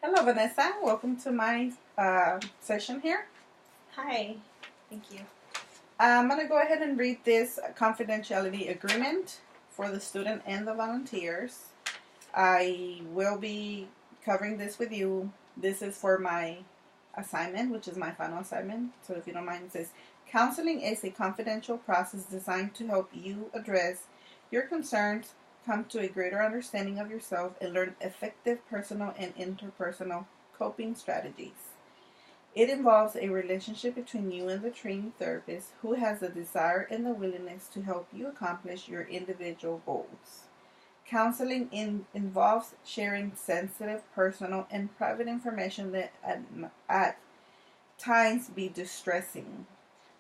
Hello, Vanessa. Welcome to my session here. Hi, thank you. I'm going to go ahead and read this confidentiality agreement for the student and the volunteers. I will be covering this with you. This is for my assignment, which is my final assignment. So if you don't mind, it says, counseling is a confidential process designed to help you address your concerns, come to a greater understanding of yourself, and learn effective personal and interpersonal coping strategies. It involves a relationship between you and the training therapist who has the desire and the willingness to help you accomplish your individual goals. Counseling involves sharing sensitive, personal, and private information that at times be distressing.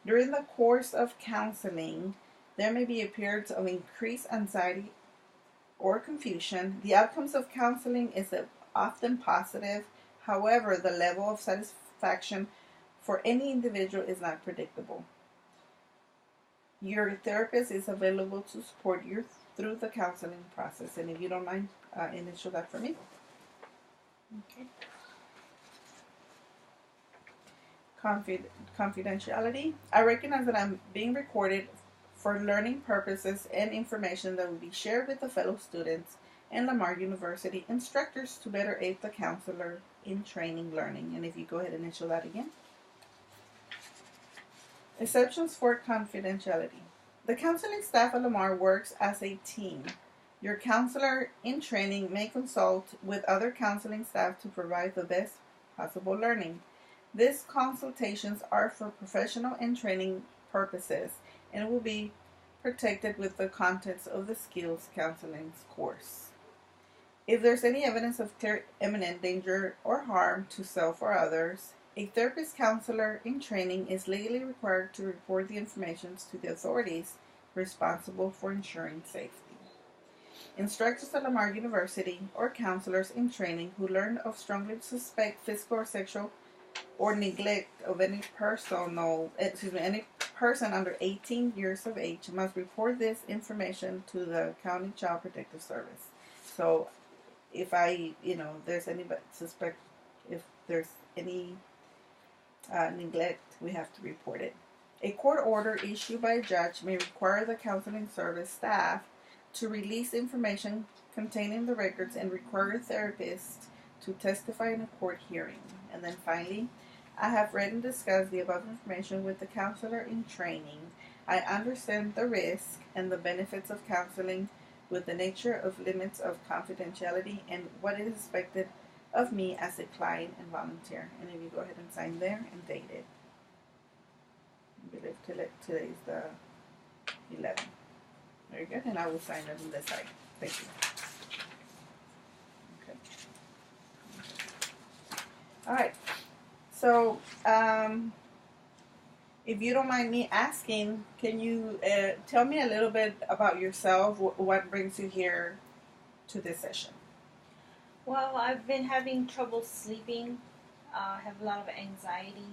During the course of counseling, there may be periods of increased anxiety or confusion. The outcomes of counseling is often positive. However, the level of satisfaction for any individual is not predictable. Your therapist is available to support you through the counseling process. And if you don't mind, initial that for me. Okay. Confidentiality. I recognize that I'm being recorded for learning purposes and information that will be shared with the fellow students and Lamar University instructors to better aid the counselor in training learning. And if you go ahead and initial that again. Exceptions for confidentiality. The counseling staff at Lamar works as a team. Your counselor in training may consult with other counseling staff to provide the best possible learning. These consultations are for professional and training purposes and will be protected with the contents of the skills counseling course. If there's any evidence of clear imminent danger or harm to self or others, a therapist counselor in training is legally required to report the information to the authorities responsible for ensuring safety. Instructors at Lamar University or counselors in training who learn of strongly suspect physical or sexual or neglect of any any person under 18 years of age must report this information to the County Child Protective Service. So if there's any suspect, if there's any neglect, we have to report it. A court order issued by a judge may require the counseling service staff to release information containing the records and require a therapist to testify in a court hearing. And then finally, I have read and discussed the above information with the counselor in training. I understand the risk and the benefits of counseling with the nature of limits of confidentiality and what is expected of me as a client and volunteer. And if you go ahead and sign there and date it. I believe today's the 11th. Very good. And I will sign it on this side. Thank you. Okay. All right. So, if you don't mind me asking, can you tell me a little bit about yourself? What brings you here to this session? Well, I've been having trouble sleeping. I have a lot of anxiety.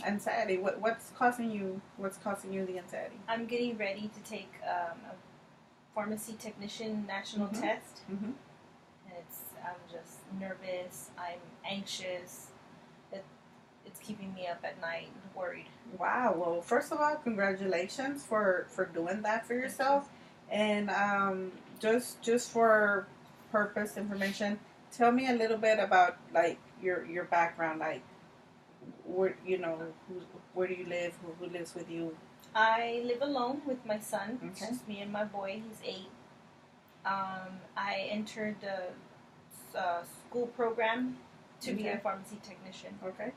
Anxiety. What's causing you? What's causing you the anxiety? I'm getting ready to take a pharmacy technician national test, Mm-hmm. and I'm just nervous. I'm anxious. It's keeping me up at night, worried. Wow. Well, first of all, congratulations for doing that for yourself. And just for purpose information, tell me a little bit about like your background, like where where do you live? Who lives with you? I live alone with my son. Okay. It's just me and my boy. He's 8. I entered the school program to be a Okay. pharmacy technician. Okay.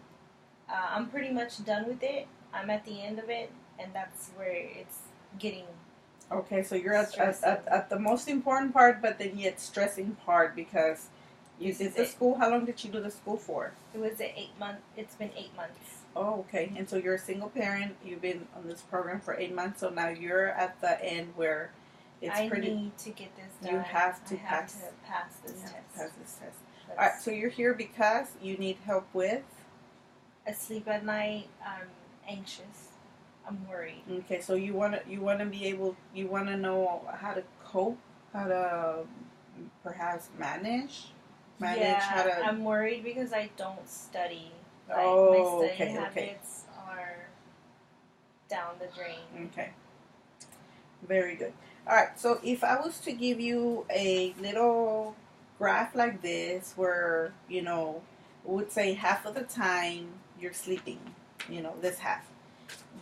I'm pretty much done with it. I'm at the end of it, and that's where it's getting. Okay, so you're at the most important part, but then yet stressing part because you did the school. How long did you do the school for? It was 8 month. It's been 8 months. Oh, okay. And so you're a single parent. You've been on this program for 8 months, so now you're at the end where it's I pretty. need to get this done. You have to I have pass. to pass this test. Pass this test. All right. So you're here because you need help with. I sleep at night. I'm anxious. I'm worried. Okay. So you want to be able. You want to know how to cope, how to perhaps manage manage how to... I'm worried because I don't study. Like, Oh, my studying okay, okay. habits are down the drain. Okay. Very good. All right. So if I was to give you a little graph like this, where would say half of the time you're sleeping, this half.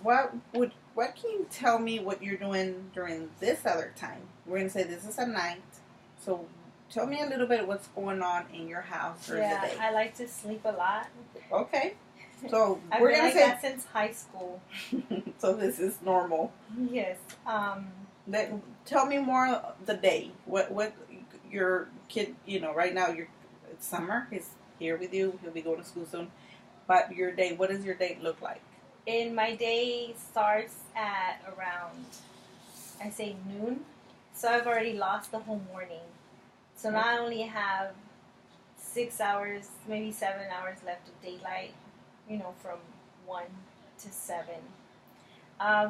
What can you tell me what you're doing during this other time? We're gonna say this is at night. So tell me a little bit of what's going on in your house during the day. I like to sleep a lot. Okay. So I've we're been gonna like say that since high school. so this is normal. Yes. Tell me more of the day. What your kid, right now it's summer. He's here with you. He'll be going to school soon. But your day, what does your day look like? My day starts at around, I say noon. So I've already lost the whole morning. So now I only have 6 hours, maybe 7 hours left of daylight, from 1 to 7.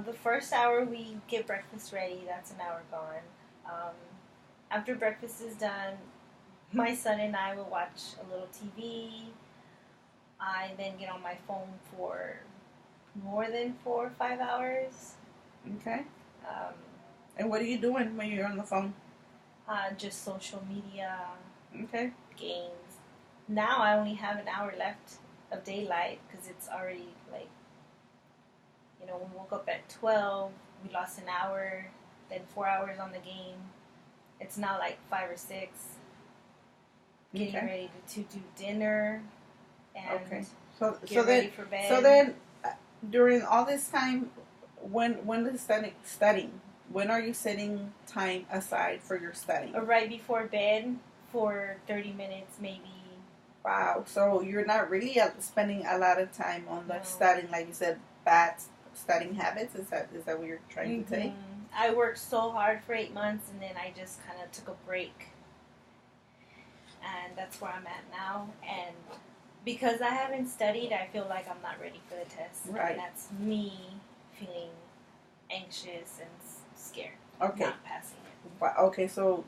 The first hour we get breakfast ready. That's an hour gone. After breakfast is done, my son and I will watch a little TV. I then get on my phone for more than 4 or 5 hours. Okay. And what are you doing when you're on the phone? Just social media. Okay. Games. Now I only have an hour left of daylight because it's already we woke up at 12. We lost an hour, then 4 hours on the game. It's now like 5 or 6. Getting ready to do dinner and get ready for bed. So then, during all this time, when is studying? When are you setting time aside for your studying? Right before bed for 30 minutes, maybe. Wow. So you're not really spending a lot of time on the studying, like you said, bad studying habits. Is that what you're trying to say? I worked so hard for 8 months, and then I just kind of took a break. And that's where I'm at now. And because I haven't studied, I feel like I'm not ready for the test. Right. And that's me feeling anxious and scared. Okay. Not passing it. Okay, so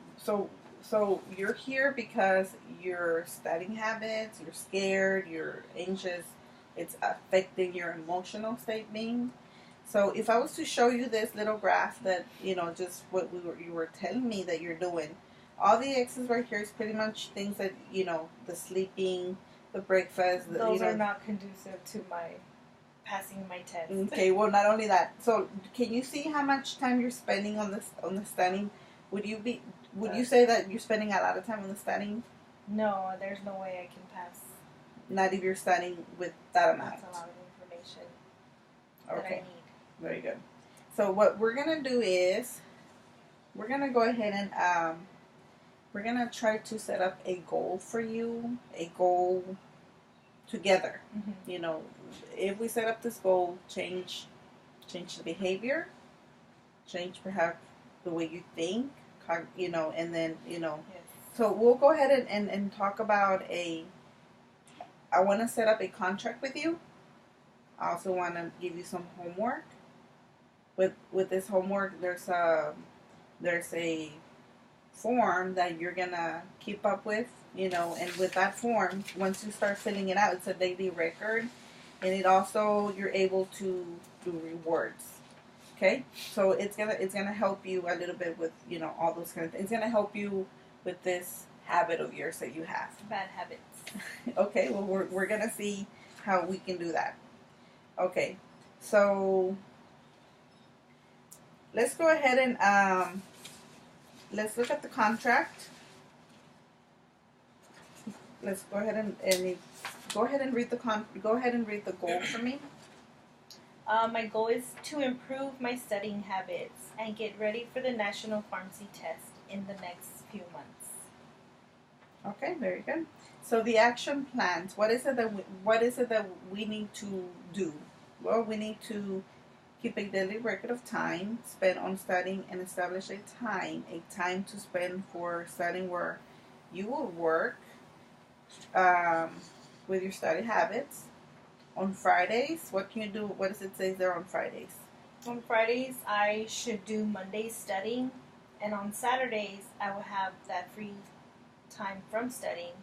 you're here because your studying habits, you're scared, you're anxious, it's affecting your emotional state being. So if I was to show you this little graph that, just what you were telling me that you're doing, all the X's right here is pretty much things that, the sleeping, the breakfast. Those are not conducive to my passing my test. Okay, well, not only that. So can you see how much time you're spending on the studying? Would you say that you're spending a lot of time on the studying? No, there's no way I can pass. Not if you're studying with that amount. That's a lot of information that I need. Very good. So what we're going to do is we're going to go ahead and we're going to try to set up a goal for you, a goal together. Mm-hmm. If we set up this goal, change the behavior, change perhaps the way you think, and then, Yes. So we'll go ahead and talk about I want to set up a contract with you. I also want to give you some homework. With this homework, there's a form that you're gonna keep up with, and with that form, once you start filling it out, it's a daily record, and it also you're able to do rewards. Okay, so it's gonna help you a little bit with all those kind of things. It's gonna help you with this habit of yours that you have. Bad habits. Okay, well we're gonna see how we can do that. Okay, so let's go ahead and let's look at the contract. Let's go ahead and read the goal for me. My goal is to improve my studying habits and get ready for the National Pharmacy test in the next few months. Okay, very good. So the action plans. What is it that we need to do? Well, we need to keep a daily record of time spent on studying and establish a time to spend for studying where you will work with your study habits. On Fridays, what can you do? What does it say there on Fridays? On Fridays, I should do Monday studying, and on Saturdays, I will have that free time from studying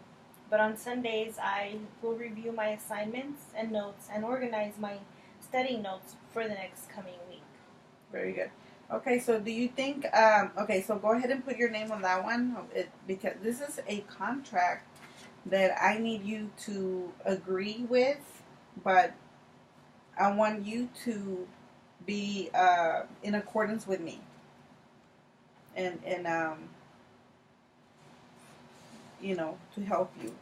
But on Sundays, I will review my assignments and notes and organize my study notes for the next coming week. Very good. Okay, so do you think, okay, so go ahead and put your name on that one, because this is a contract that I need you to agree with, but I want you to be in accordance with me. And you know, to help you.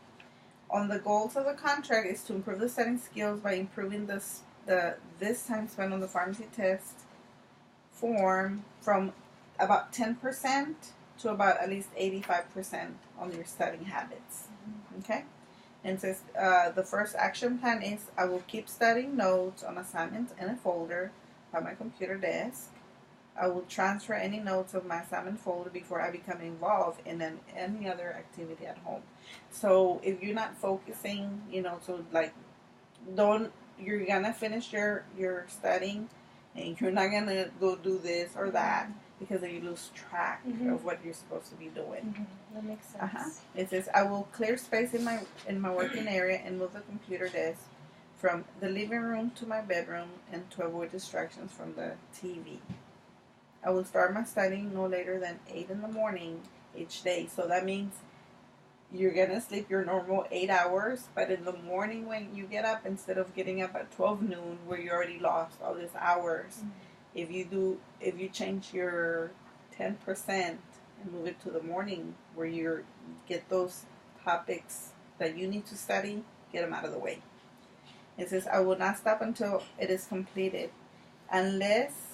On the goals of the contract is to improve the studying skills by improving this time spent on the pharmacy test form from about 10% to about at least 85% on your studying habits. Okay? And it says the first action plan is I will keep studying notes on assignments in a folder by my computer desk. I will transfer any notes of my assignment folder before I become involved in any other activity at home. So if you're not focusing, you know, so like you're gonna finish your studying and you're not gonna go do this or that because then you lose track of what you're supposed to be doing. That makes sense. It says I will clear space in my working area and move the computer desk from the living room to my bedroom and to avoid distractions from the TV. I will start my studying no later than 8 in the morning each day. So that means you're going to sleep your normal 8 hours, but in the morning when you get up, instead of getting up at 12 noon where you already lost all these hours, if you change your 10% and move it to the morning where you get those topics that you need to study, get them out of the way. It says, I will not stop until it is completed unless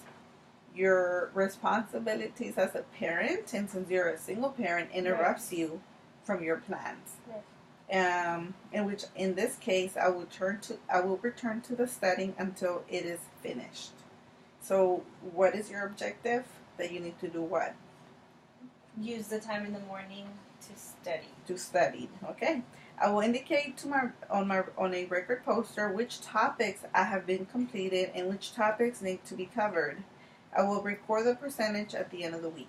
your responsibilities as a parent, and since you're a single parent, interrupts you from your plans. In this case, I will return to the studying until it is finished. So, what is your objective? That you need to do what? Use the time in the morning to study. To study, okay. I will indicate on a record poster which topics I have been completed and which topics need to be covered. I will record the percentage at the end of the week.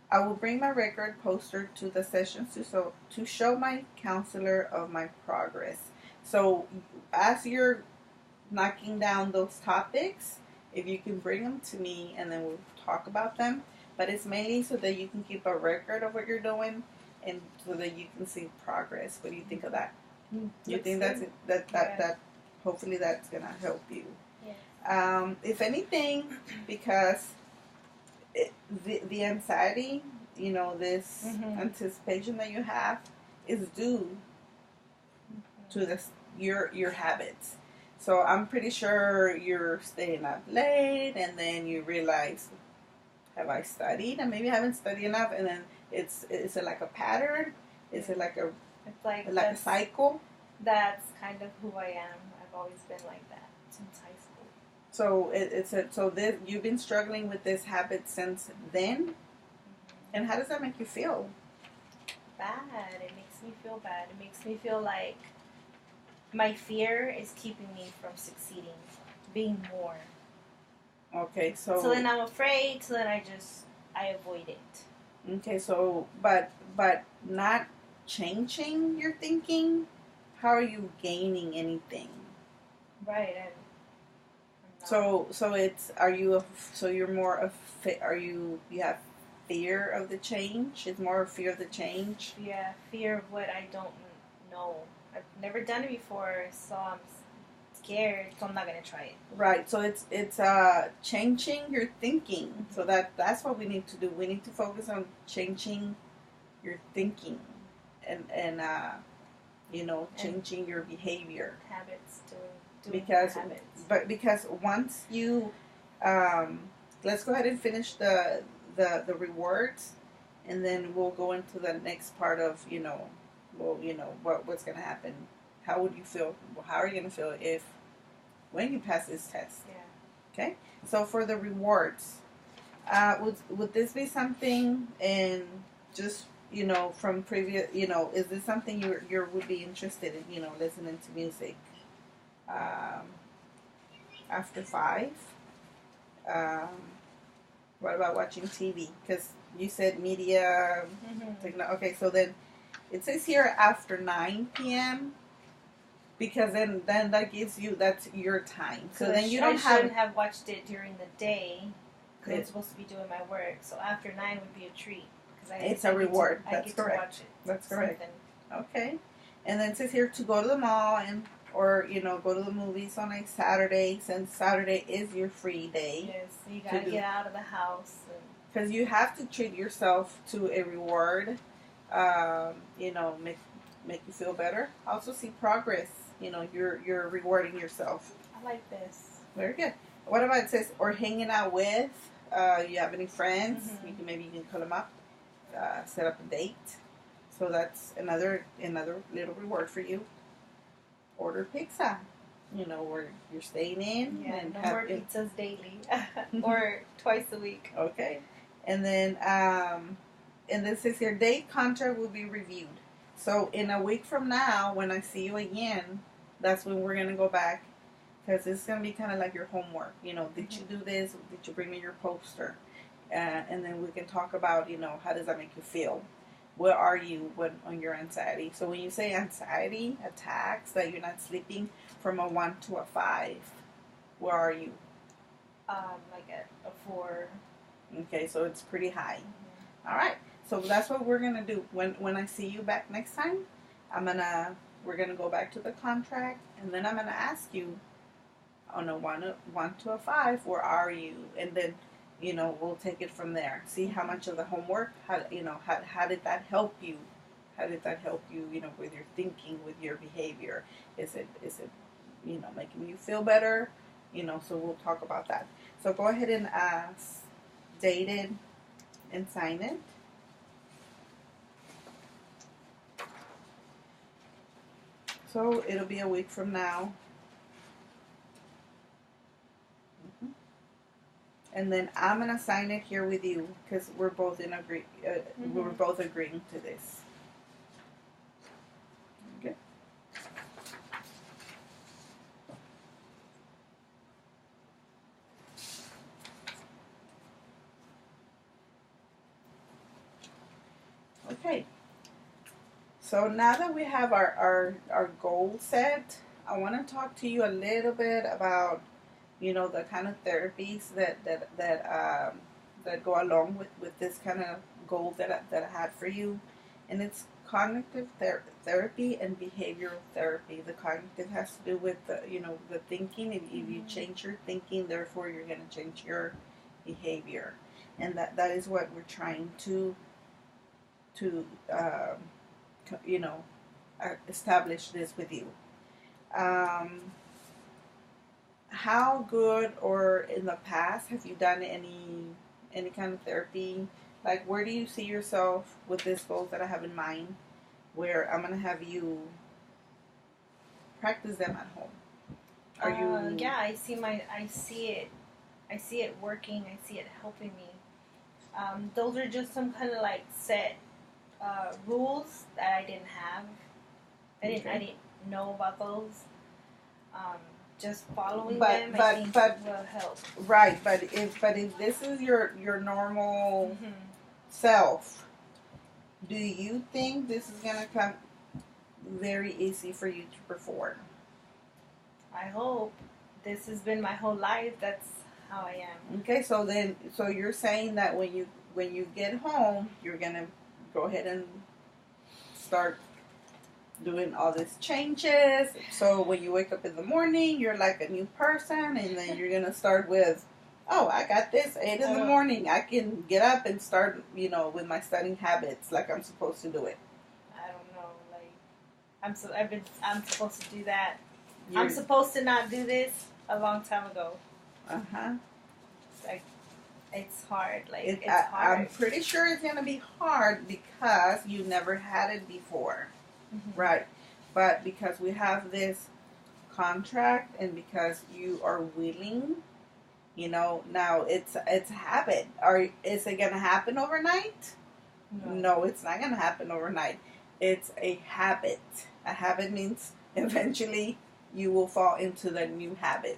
I will bring my record poster to the sessions to show my counselor of my progress. So as you're knocking down those topics, if you can bring them to me and then we'll talk about them. But it's mainly so that you can keep a record of what you're doing and so that you can see progress. What do you think of that? You think that hopefully that's going to help you? If anything, because the anxiety, you know, this anticipation that you have is due to your habits. So I'm pretty sure you're staying up late and then you realize, have I studied? And maybe I haven't studied enough, and then is it like a pattern? Is it like a cycle? That's kind of who I am. I've always been like that since high school. So you've been struggling with this habit since then, and how does that make you feel? Bad. It makes me feel bad. It makes me feel like my fear is keeping me from succeeding, being more. Okay, so then I'm afraid. So then I avoid it. Okay, so but not changing your thinking. How are you gaining anything? Right. So you're more you have fear of the change? It's more fear of the change? Yeah, fear of what I don't know. I've never done it before, so I'm scared, so I'm not going to try it. Right, so it's changing your thinking. So that's what we need to do. We need to focus on changing your thinking and changing your behavior. Habits, doing habits. Because once you, let's go ahead and finish the rewards, and then we'll go into the next part of, what's going to happen. How would you feel? How are you going to feel when you pass this test? Yeah. Okay. So for the rewards, would this be something, and just from previous, is this something you would be interested in? Listening to music after 5. What about watching TV? Because you said media. Okay, so then It says here after 9 p.m. because then that gives you, that's your time. So then you don't I shouldn't have watched it during the day because I'm supposed to be doing my work. So after 9 would be a treat because it's a reward. I get to watch it. That's correct. Okay. And then it says here to go to the mall or go to the movies on a Saturday, since Saturday is your free day. Yes, so you gotta get out of the house. Because you have to treat yourself to a reward. Make you feel better. Also see progress. You're rewarding yourself. I like this. Very good. What about it says or hanging out with? You have any friends? Mm-hmm. Maybe you can call them up, set up a date. So that's another little reward for you. Order pizza. Where you're staying in. Yeah, and no more pizzas daily or twice a week. Okay, and then it says here date contract will be reviewed. So in a week from now, when I see you again, that's when we're gonna go back, because it's gonna be kind of like your homework. Did you do this? Did you bring me your poster? And then we can talk about how does that make you feel? Where are you on your anxiety? So when you say anxiety attacks that you're not sleeping, from a 1 to a 5, where are you? Like at a 4. Okay, so it's pretty high. All right, so that's what we're gonna do. When I see you back next time, we're gonna go back to the contract, and then I'm gonna ask you on a 1 to a 5, where are you? And then we'll take it from there. See how much of the homework, how did that help you? How did that help you, with your thinking, with your behavior? Is it making you feel better? So we'll talk about that. So go ahead and date it and sign it. So it'll be a week from now. And then I'm gonna sign it here with you because we're both we're both agreeing to this. Okay. Okay. So now that we have our goal set, I want to talk to you a little bit about the kind of therapies that go along with this kind of goal that I had for you, and it's cognitive therapy and behavioral therapy. The cognitive has to do with the thinking. If you change your thinking, therefore you're going to change your behavior, and that is what we're trying to establish this with you. How good or in the past have you done any kind of therapy? Like, where do you see yourself with this goal that I have in mind, where I'm gonna have you practice them at home? Are you? Yeah, I see it working. I see it helping me. Those are just some kind of like set rules that I didn't have. I didn't know about those. Just following them, I think will help. Right, but if this is your normal self, do you think this is gonna come very easy for you to perform? I hope. This has been my whole life. That's how I am. Okay, so you're saying that when you get home, you're gonna go ahead and start doing all these changes. So when you wake up in the morning, you're like a new person, and then you're gonna start with, oh, I got this 8 in the morning. I can get up and start, with my studying habits like I'm supposed to do it. I don't know, like I'm supposed to do that. I'm supposed to not do this a long time ago. Like, it's hard. Like it's hard. I'm pretty sure it's gonna be hard because you never had it before. Right, but because we have this contract and because you are willing, now it's a habit. Is it gonna happen overnight? No, it's not gonna happen overnight. It's a habit. A habit means eventually you will fall into the new habit.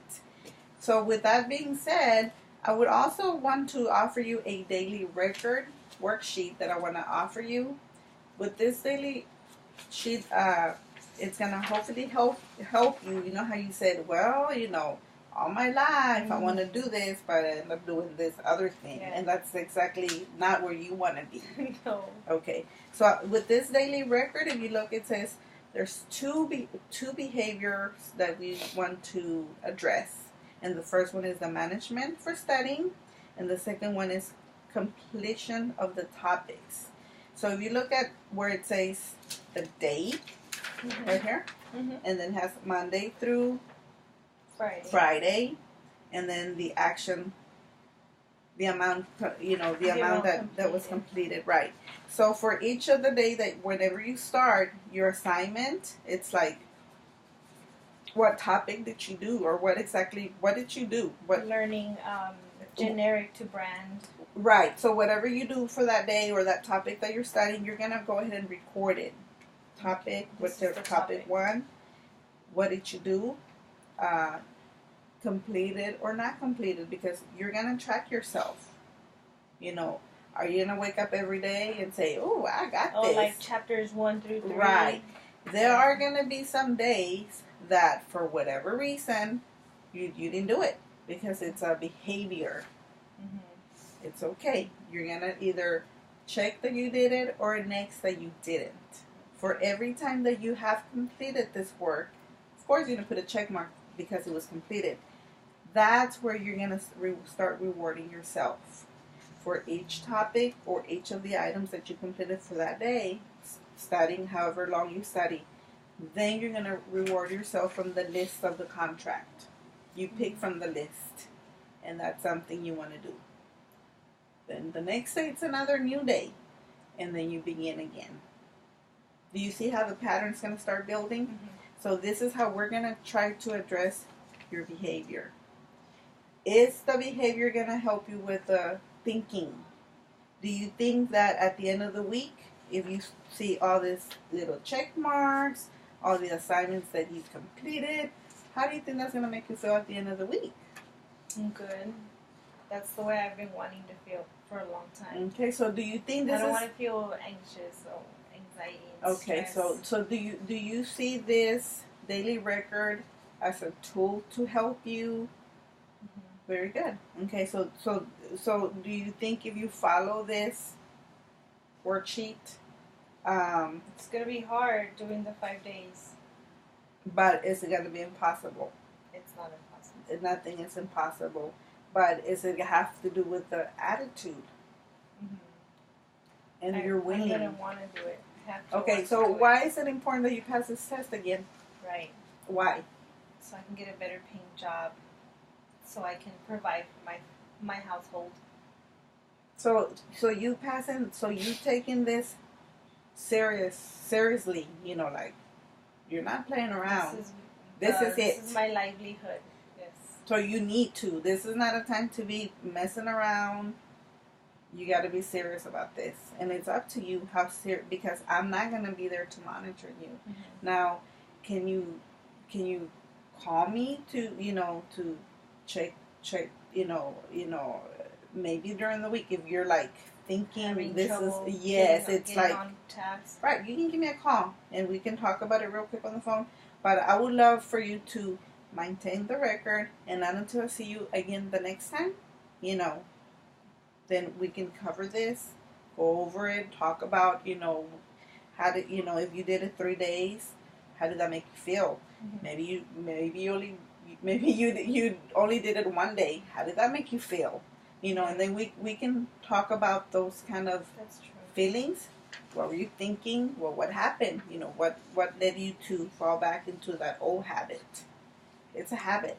So with that being said, I would also want to offer you a daily record worksheet that I want to offer you. With this daily it's gonna hopefully help you. You know how you said, well, all my life I want to do this, but I end up doing this other thing, and that's exactly not where you want to be. No. Okay, so with this daily record, if you look, it says there's two behaviors that we want to address, and the first one is the management for studying, and the second one is completion of the topics. So if you look at where it says the date right here, and then has Monday through Friday, and then the action, the amount, the amount that was completed, right? So for each of the day that whenever you start your assignment, it's like, what topic did you do, or what did you do? What learning generic to brand. Right. So whatever you do for that day or that topic that you're studying, you're gonna go ahead and record it. Topic. What's the topic one? What did you do? Completed or not completed? Because you're gonna track yourself. Are you gonna wake up every day and say, "Oh, I got this"? Oh, like chapters 1 through 3. Right. There are gonna be some days that, for whatever reason, you didn't do it because it's a behavior. It's okay. You're going to either check that you did it or next that you didn't. For every time that you have completed this work, of course you're going to put a check mark because it was completed. That's where you're going to start rewarding yourself. For each topic or each of the items that you completed for that day, studying however long you study, then you're going to reward yourself from the list of the contract. You pick from the list, and that's something you want to do. Then the next day, it's another new day. And then you begin again. Do you see how the pattern's going to start building? So this is how we're going to try to address your behavior. Is the behavior going to help you with the thinking? Do you think that at the end of the week, if you see all these little check marks, all the assignments that you've completed, how do you think that's going to make you feel at the end of the week? Good. That's the way I've been wanting to feel for a long time. Okay, so do you think this I don't want to feel anxious or anxiety and okay, stress. so do you see this daily record as a tool to help you? Very good. Okay, so do you think if you follow this worksheet, it's gonna be hard doing the 5 days. But is it gonna be impossible? It's not impossible. Nothing is impossible. But is it have to do with the attitude? And you're willing. I'm gonna want to do it. I have to okay, so why is it important that you pass this test again? Right. Why? So I can get a better paying job. So I can provide for my household. So you passing. So you taking this seriously. Like you're not playing around. This is it. This is my livelihood. Yes. So you need to. This is not a time to be messing around. You got to be serious about this, and it's up to you how serious. Because I'm not gonna be there to monitor you. Now, can you call me to check maybe during the week if you're like thinking this is it's like on task. Right, you can give me a call and we can talk about it real quick on the phone, but I would love for you to maintain the record, and not until I see you again the next time, then we can cover this, go over it, talk about how did if you did it 3 days, how did that make you feel? Maybe you only did it 1 day. How did that make you feel? And then we can talk about those kind of feelings. What were you thinking? Well, what happened? What led you to fall back into that old habit? It's a habit,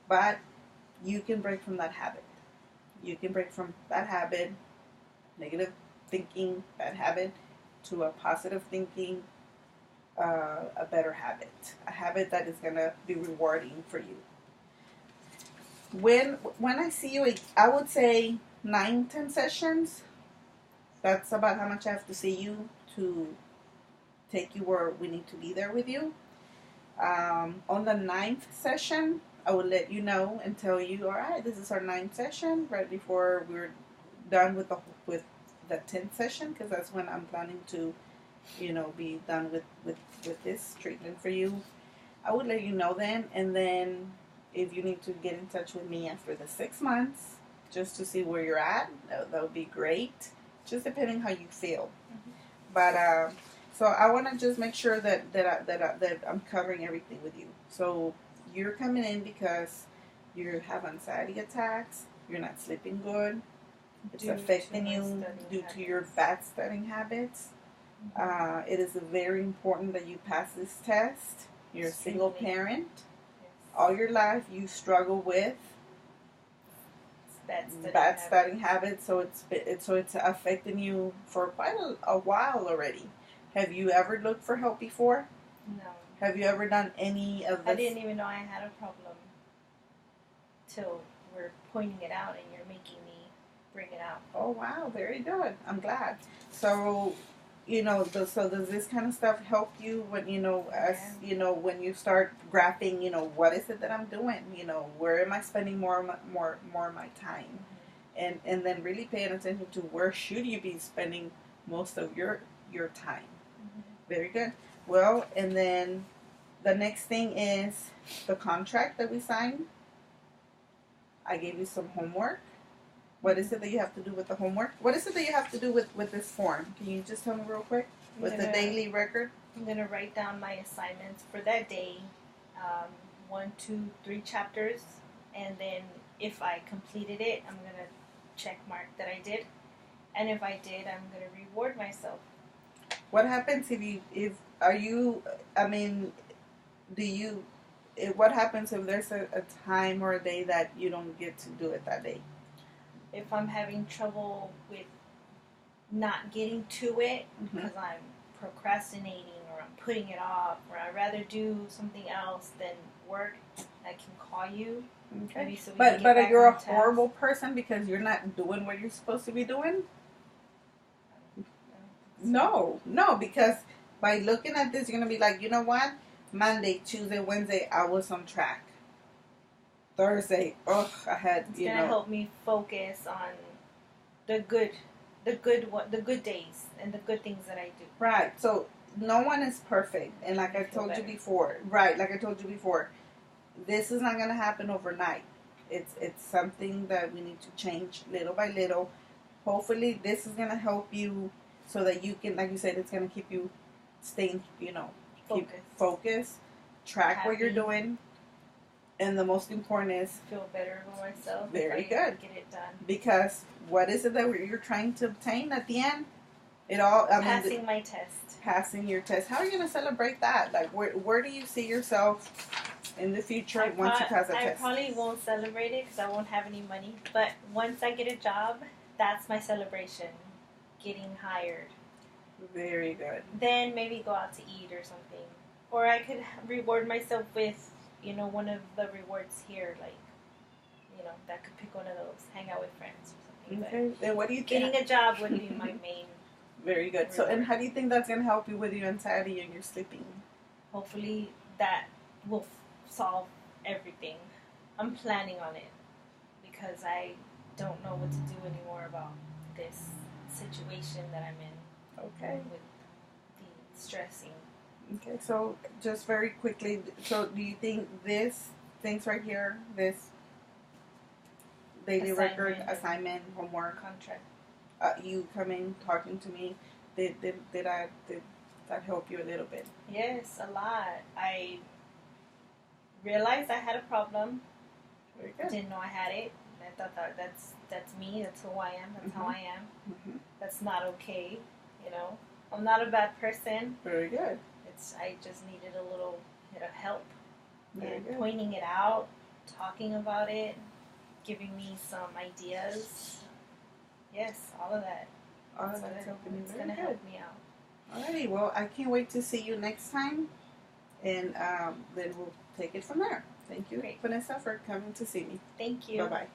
but you can break from that habit. You can break from that habit, negative thinking, bad habit, to a positive thinking, a better habit, a habit that is going to be rewarding for you. When I see you, I would say 9-10 sessions. That's about how much I have to see you to take you where we need to be there with you. On the 9th session, I would let you know and tell you, all right, this is our 9th session, right before we're done with the 10th session, because that's when I'm planning to be done with this treatment for you, I would let you know then. And then if you need to get in touch with me after the 6 months, just to see where you're at, that would be great. Just depending how you feel. Mm-hmm. But so I want to just make sure that I'm covering everything with you. So you're coming in because you have anxiety attacks. You're not sleeping good. It's affecting you due to your bad studying habits. Mm-hmm. It is very important that you pass this test. You're a single parent. Yes. All your life you struggle with bad studying habits. So it's affecting you for quite a while already. Have you ever looked for help before? No. Have you ever done any of this? I didn't even know I had a problem till we're pointing it out and you're making me bring it out. Oh wow, very good. I'm glad. So, so does this kind of stuff help you when when you start graphing, what is it that I'm doing? Where am I spending more of my time? Mm-hmm. And then really paying attention to where should you be spending most of your time. Mm-hmm. Very good. Well, and then the next thing is the contract that we signed. I gave you some homework. What is it that you have to do with the homework? What is it that you have to do with this form? Can you just tell me real quick? With the daily record? I'm going to write down my assignments for that day. 1, 2, 3 chapters. And then if I completed it, I'm going to check mark that I did. And if I did, I'm going to reward myself. What happens what happens if there's a time or a day that you don't get to do it that day? If I'm having trouble with not getting to it because I'm procrastinating or I'm putting it off or I'd rather do something else than work, I can call you. Okay. So but you're a horrible person because you're not doing what you're supposed to be doing? No, because by looking at this, you're going to be like, you know what? Monday, Tuesday, Wednesday, I was on track. Thursday, I had, It's going to help me focus on the good days and the good things that I do. Right. So no one is perfect. And like I told you before, this is not going to happen overnight. It's something that we need to change little by little. Hopefully this is going to help you so that you can, like you said, it's going to keep you staying, focused, track what you're doing. And the most important is feel better about myself. Very good. Get it done. Because what is it that you're trying to obtain at the end? Passing my test. Passing your test. How are you going to celebrate that? Like, where do you see yourself in the future once you pass a test? I probably won't celebrate it because I won't have any money. But once I get a job, that's my celebration. Getting hired. Very good. Then maybe go out to eat or something. Or I could reward myself with, one of the rewards here, like, that could pick one of those, hang out with friends or something. Okay. Then what do you think? Getting a job would be my main. Very good. Reward. So, and how do you think that's going to help you with your anxiety and your sleeping? Hopefully that will solve everything. I'm planning on it because I don't know what to do anymore about this situation that I'm in. Okay. With the stressing. Okay, so just very quickly, so do you think things right here, this daily record, assignment, homework, contract, you coming, talking to me, did that help you a little bit? Yes, a lot. I realized I had a problem. Very good. Didn't know I had it. I thought that's me. That's who I am. That's how I am. Mm-hmm. That's not okay. I'm not a bad person. Very good. I just needed a little bit of help. Very and good. Pointing it out, talking about it, giving me some ideas. Yes, all of that. All of that's helping you. It's going to help me out. Alrighty, well, I can't wait to see you next time, and then we'll take it from there. Thank you, Great. Vanessa, for coming to see me. Thank you. Bye-bye.